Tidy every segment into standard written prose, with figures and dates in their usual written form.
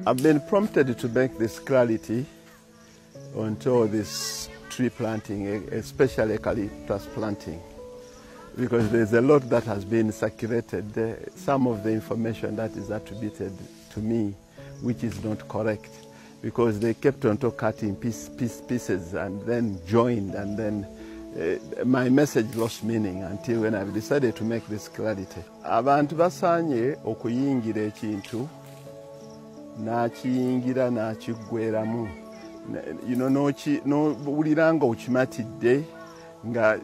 I've been prompted to make this clarity onto this tree planting, especially eucalyptus planting, because there's a lot that has been circulated, some of the information that is attributed to me, which is not correct, because they kept on cutting pieces and then joined, and then my message lost meaning until when I've decided to make this clarity. Abantu basanye okuyingira ekintu nakiyingira nakigweramu, n'owuliranga okimatidde nga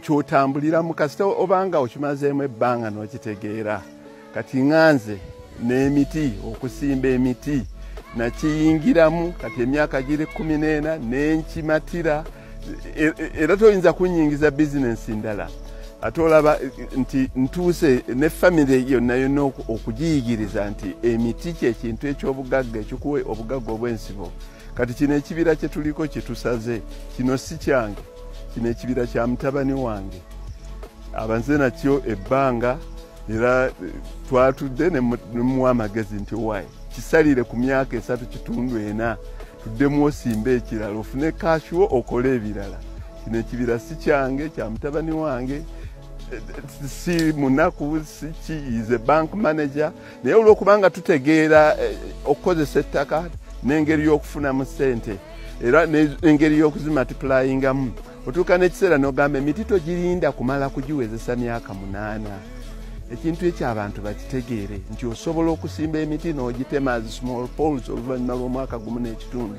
kyotambuliramu kasita obanga okimazeemu ebbanga n'okitegeera. Kati nganze n'emiti, okusimba emiti nakiyingiramu kati emyaka giri 14 nenkimatira, era toyinza kunyingiza bizinensi ndala ate olaba nti ntuuse ne famire yonna okugiyigiriza nti emiti kyekintu ekyobugagga ekikuwe obugagga obw'ensibo. Kati kino ekibira kye tuliko kitusaze, kino si kyange, kino ekibira kya mutabani wange, abanze nakyo ebbanga, era twatudde ne muwa amagezi nti wayi kisalire ku myaka 3.4 tuddemu osimba ekirala ofune kashiwo okole ebirala. Kino ekibira si kyange, kya mutabani wange, si munaku, si ki, is a bank manager. Naye olwokubanga tutegeera okukozesa ettaka n'engeri y'okufunamu ssente era n'engeri y'okuzimultiplyingamu, otuuka n'ekiseera n'ogamba emiti togirinda kumala kugiwezesa myaka 8. Ekintu ekyo abantu bakitegeere nti osobola okusimba emiti n'ogitema as small poles oluvannyuma lw'omwaka gumu n'ekitundu,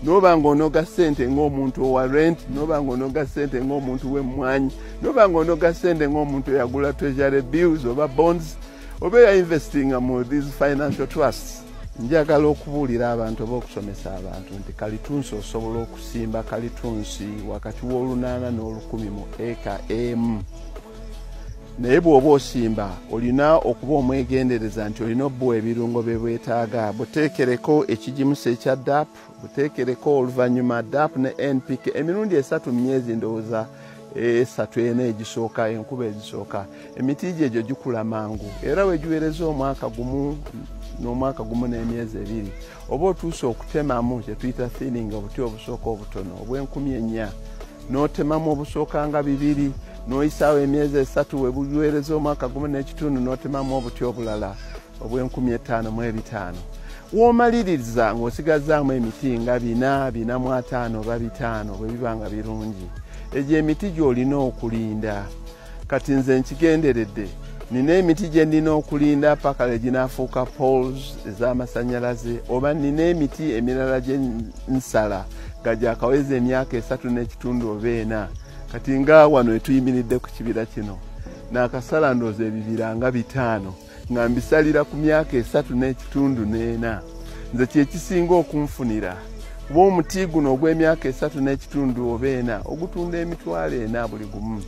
n'oba ng'onoga ssente ng'omuntu owa rent, n'oba ng'onoga ssente ng'omuntu w'emmwanyi, n'oba ng'onoga ssente ng'omuntu eyagula treasury bills oba bonds oba eyainvestinga mu these financial trusts. Njagala okubuulira abantu oba okusomesa abantu nti kalitunsi osobola okusimba kalitunsi wakati w'olunana n'olukumi mu eka emu. Naye bw'oba osimba olina okuba omwegendereza nti olina obbuwa ebirungo bye bwetaaga. Buteekereko ekigimusa ekya DAP, buteekereko oluvannyuma DAP ne NPK emirundi 3 mu myezi ndowooza 3-4 egisooka, enkuba ezisooka. Emiti egyo gikula mangu era wegiwereza omwaka gumu n'omwaka gumu n'emyezi 2 oba otuuse okutemamu kye tuyita thinning obuti obusooka obutono obw'4,000 n'otemamu obusooka nga 2 n'oyisaawo emyezi 3 webuwereza omwaka gumu n'ekitundu n'otemamu obuti obulala obw'5,500. W'omaliriza ng'osigazaamu emiti nga 4,500 oba 5 bwe biba nga birungi, egyo emiti gy'olina okulinda. Kati nze nkigenderedde, nina emiti gye ndina okulinda paka lwe ginaafuuka poles ez'amasannyalaze, oba nina emiti emirala gye nsala nga gyakaweza emyaka 3 n'ekitundu oba 4. Kati nga wano etuyimiridde ku kibira kino n'akasala ndooza ebibira nga 5 nga mbisalira ku myaka 3 n'ekitundu n'4. Nze kyekisinga okunfunira kuba omuti guno ogw'emyaka 3 n'ekitundu oba 4 ogutunda emitwalo 4 buli gumu.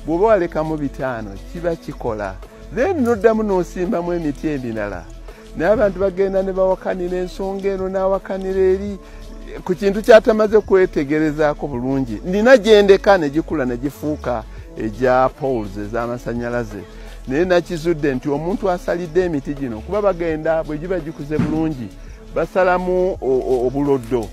Bw'oba walekamu 5 kiba kikola, then n'oddamu n'osimbamu emiti emirala. Naye abantu bagenda ne bawakanira ensonga eno n'awakanira eri ku kintu kyatamaze kwetegerezaako bulungi. Nina gyendeka ne gikula ne gifuuka egya poles ez'amasannyalaze, naye nakizudde nti omuntu asalidde emiti gino kuba bagenda bwe giba gikuze bulungi basalamu obuloddo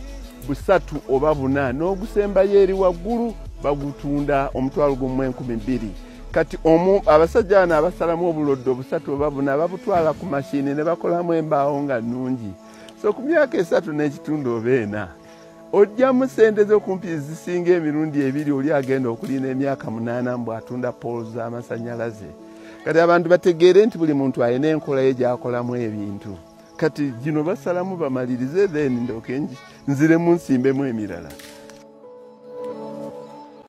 3 oba 4 n'ogusembayo eri waggulu bagutunda omutwalo gumu 12,000. Kati abasajja bano abasalamu obuloddo 3 oba 4 babutwala ku mashini ne bakolamu embaawo nga nnungi. So ku myaka 3 n'ekitundu oba 4 ojjamu ssente z'okumpi zisinga emirundi 2 oli agenda okulina emyaka 8 mbw atunda poles z'amasannyalaze. Kati abantu bategeere nti buli muntu alina enkola ye gy'akolamu ebintu. Kati gino basalamu bamalirize then nziremu nsimbemu emirala.